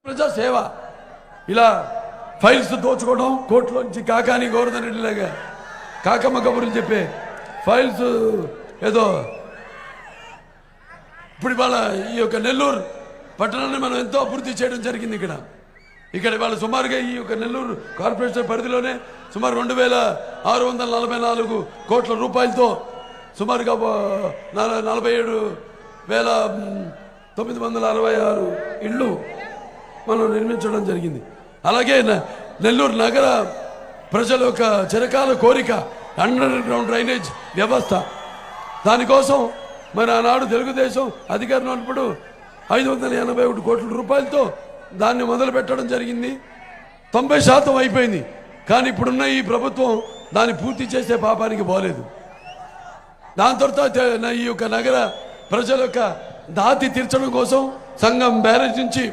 ప్రజా సేవ ఇలా ఫైల్స్ దోచుకోవడం, కోర్టులోంచి కాకాని గోవర్ధన్ రెడ్డిలాగా కాకమ్మ కబుర్లు చెప్పే ఫైల్స్ ఏదో. ఇప్పుడు ఇవాళ ఈ యొక్క నెల్లూరు పట్టణాన్ని మనం ఎంతో అభివృద్ధి చేయడం జరిగింది. ఇక్కడ ఇవాళ సుమారుగా ఈ యొక్క నెల్లూరు కార్పొరేషన్ పరిధిలోనే సుమారు 2644 కోట్ల రూపాయలతో సుమారుగా 47,966 ఇళ్ళు మనం నిర్మించడం జరిగింది. అలాగే నెల్లూరు నగర ప్రజల యొక్క చిరకాల కోరిక అండర్ గ్రౌండ్ డ్రైనేజ్ వ్యవస్థ. దానికోసం మరి ఆనాడు తెలుగుదేశం అధికారంలో ఉన్నప్పుడు 581 కోట్ల రూపాయలతో దాన్ని మొదలు పెట్టడం జరిగింది. 90% అయిపోయింది. కానీ ఇప్పుడున్న ఈ ప్రభుత్వం దాన్ని పూర్తి చేసే పాపానికి పోలేదు. దాని తర్వాత ఈ యొక్క నగర ప్రజల యొక్క దాతి తీర్చడం కోసం సంగం బ్యారేజ్ నుంచి